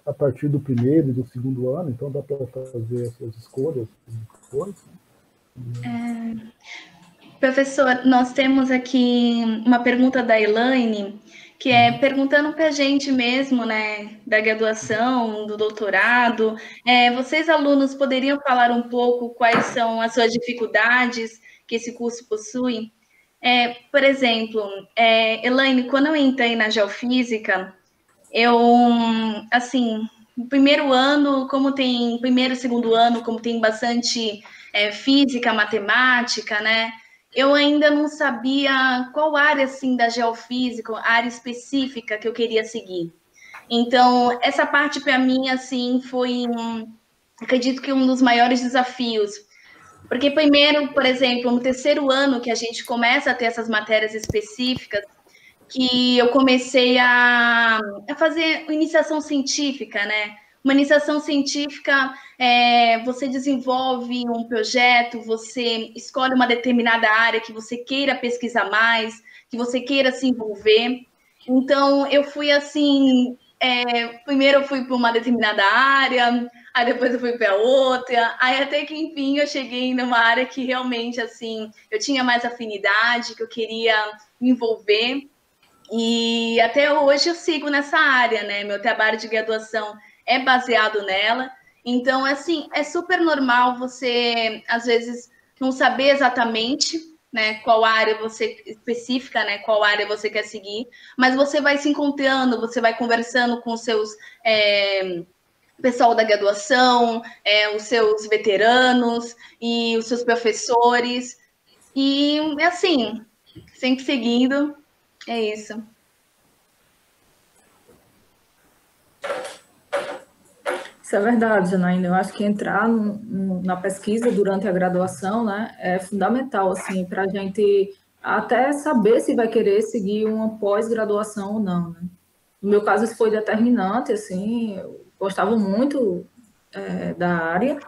a partir do primeiro e do segundo ano, então dá para fazer essas escolhas depois. Professor, nós temos aqui uma pergunta da Elaine, que é perguntando para a gente mesmo, né, da graduação, do doutorado. Vocês, alunos, poderiam falar um pouco quais são as suas dificuldades que esse curso possui? Por exemplo, Elaine, quando eu entrei na geofísica, eu, assim, no primeiro ano, primeiro e segundo ano, como tem bastante física, matemática, né? Eu ainda não sabia qual área, assim, da geofísica, área específica que eu queria seguir. Então, essa parte, para mim, assim, foi, acredito que um dos maiores desafios. Porque primeiro, por exemplo, no terceiro ano que a gente começa a ter essas matérias específicas, que eu comecei a fazer iniciação científica, né? Uma iniciação científica, você desenvolve um projeto, você escolhe uma determinada área que você queira pesquisar mais, que você queira se envolver. Então, eu fui assim, primeiro eu fui para uma determinada área, aí depois eu fui para outra, aí até que enfim eu cheguei numa área que realmente assim eu tinha mais afinidade, que eu queria me envolver. E até hoje eu sigo nessa área, né? Meu trabalho de graduação é baseado nela. Então, assim, é super normal você, às vezes, não saber exatamente, né, qual área você específica, né, qual área você quer seguir, mas você vai se encontrando, você vai conversando com os seus pessoal da graduação, os seus veteranos e os seus professores. E, assim, sempre seguindo, é isso. Isso é verdade, Janaína. Eu acho que entrar na pesquisa durante a graduação, né, é fundamental, assim, para a gente até saber se vai querer seguir uma pós-graduação ou não, né? No meu caso, isso foi determinante, assim, eu gostava muito da área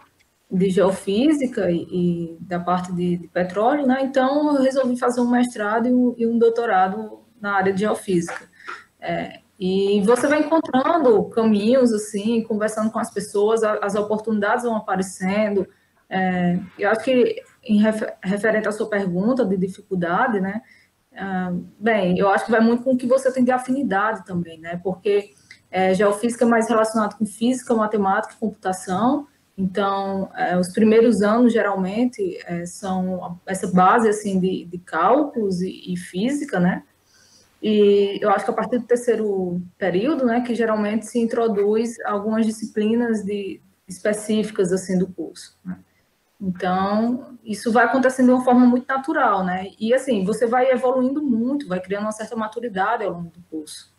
de geofísica e da parte de petróleo, né? Então, eu resolvi fazer um mestrado e um doutorado na área de geofísica. E você vai encontrando caminhos, assim, conversando com as pessoas, as oportunidades vão aparecendo. Eu acho que, referente à sua pergunta de dificuldade, né? Bem, eu acho que vai muito com o que você tem de afinidade também, né? Porque geofísica é mais relacionado com física, matemática e computação. Então, os primeiros anos, geralmente, são essa base, assim, de cálculos e física, né? E eu acho que a partir do terceiro período, né, que geralmente se introduz algumas disciplinas de específicas, assim, do curso, né? Então, isso vai acontecendo de uma forma muito natural, né? E, assim, você vai evoluindo muito, vai criando uma certa maturidade ao longo do curso.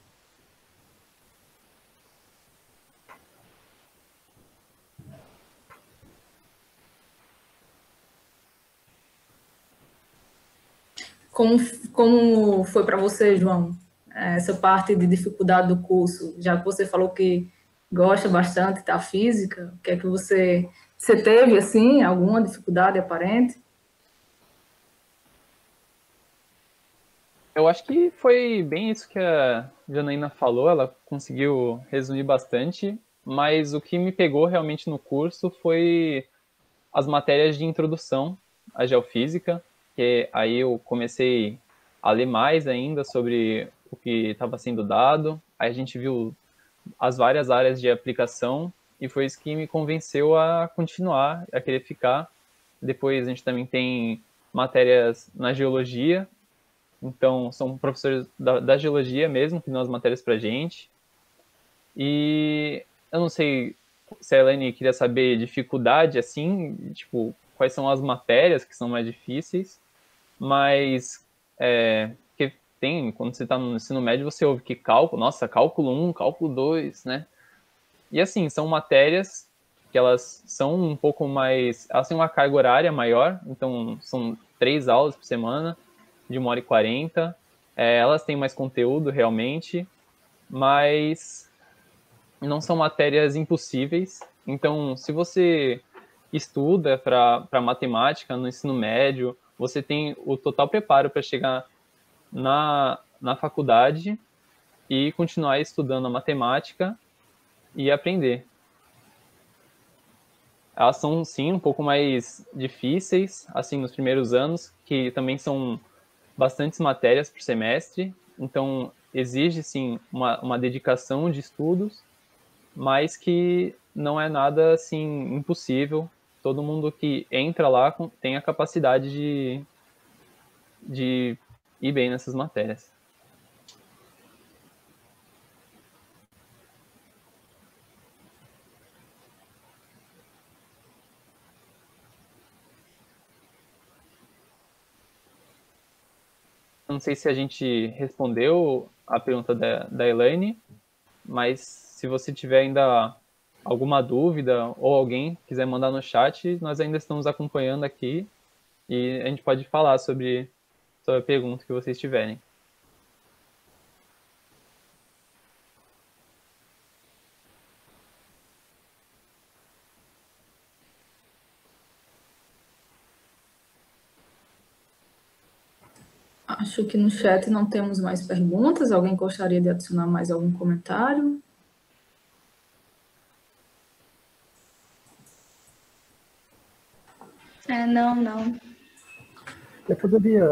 Como foi para você, João, essa parte de dificuldade do curso? Já que você falou que gosta bastante da física, o que é que você teve, assim, alguma dificuldade aparente? Eu acho que foi bem isso que a Janaína falou, ela conseguiu resumir bastante, mas o que me pegou realmente no curso foi as matérias de introdução à geofísica, que aí eu comecei a ler mais ainda sobre o que estava sendo dado, aí a gente viu as várias áreas de aplicação, e foi isso que me convenceu a continuar, a querer ficar. Depois a gente também tem matérias na geologia, então são professores da geologia mesmo que dão as matérias para a gente. E eu não sei se a Elaine queria saber dificuldade, assim, tipo, quais são as matérias que são mais difíceis, mas que tem, quando você está no ensino médio, você ouve que cálculo, nossa, cálculo 1, cálculo 2, né? E assim, são matérias que elas são um pouco mais, elas têm uma carga horária maior, então são 3 aulas por semana, de 1h40, elas têm mais conteúdo realmente, mas não são matérias impossíveis. Então, se você estuda para matemática no ensino médio, você tem o total preparo para chegar na faculdade e continuar estudando a matemática e aprender. Elas são, sim, um pouco mais difíceis, assim, nos primeiros anos, que também são bastantes matérias por semestre, então exige, sim, uma dedicação de estudos, mas que não é nada, assim, impossível. Todo mundo que entra lá tem a capacidade de ir bem nessas matérias. Não sei se a gente respondeu a pergunta da Elaine, mas se você tiver ainda alguma dúvida ou alguém quiser mandar no chat, nós ainda estamos acompanhando aqui e a gente pode falar sobre a pergunta que vocês tiverem. Acho que no chat não temos mais perguntas. Alguém gostaria de adicionar mais algum comentário? Não. Eu poderia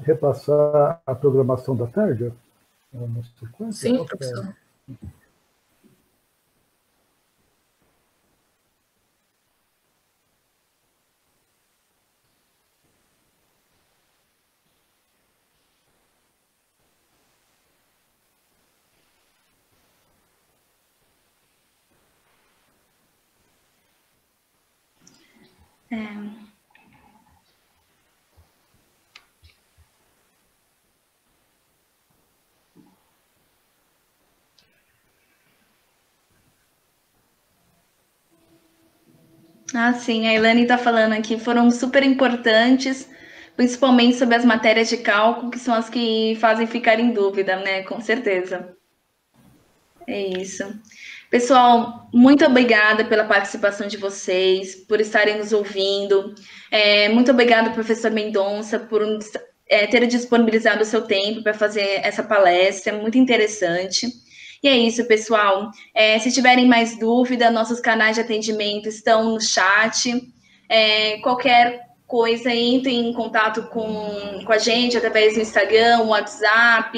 repassar a programação da tarde? Sim, professor. Sim, a Ilane está falando aqui, foram super importantes, principalmente sobre as matérias de cálculo, que são as que fazem ficar em dúvida, né? Com certeza. É isso. Pessoal, muito obrigada pela participação de vocês, por estarem nos ouvindo. Muito obrigada, professor Mendonça, por ter disponibilizado o seu tempo para fazer essa palestra, muito interessante. E é isso, pessoal. Se tiverem mais dúvida, nossos canais de atendimento estão no chat. Qualquer coisa, entre em contato com a gente através do Instagram, WhatsApp,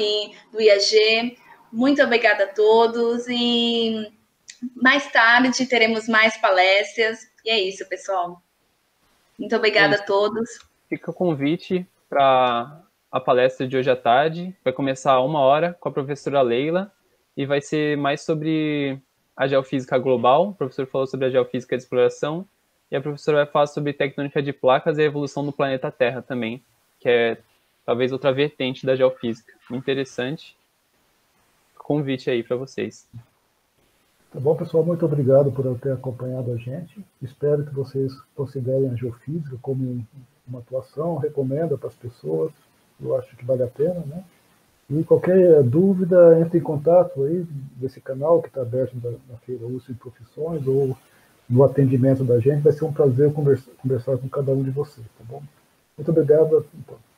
do IAG. Muito obrigada a todos e mais tarde teremos mais palestras. E é isso, pessoal. Muito obrigada a todos. Fica o convite para a palestra de hoje à tarde. Vai começar 1h com a professora Leila e vai ser mais sobre a geofísica global, o professor falou sobre a geofísica de exploração, e a professora vai falar sobre tectônica de placas e a evolução do planeta Terra também, que é talvez outra vertente da geofísica. Interessante. Convite aí para vocês. Tá bom, pessoal, muito obrigado por ter acompanhado a gente. Espero que vocês considerem a geofísica como uma atuação, recomenda para as pessoas, eu acho que vale a pena, né? E qualquer dúvida, entre em contato aí desse canal que está aberto na Feira USP de Profissões ou no atendimento da gente. Vai ser um prazer conversar com cada um de vocês, tá bom? Muito obrigado a todos.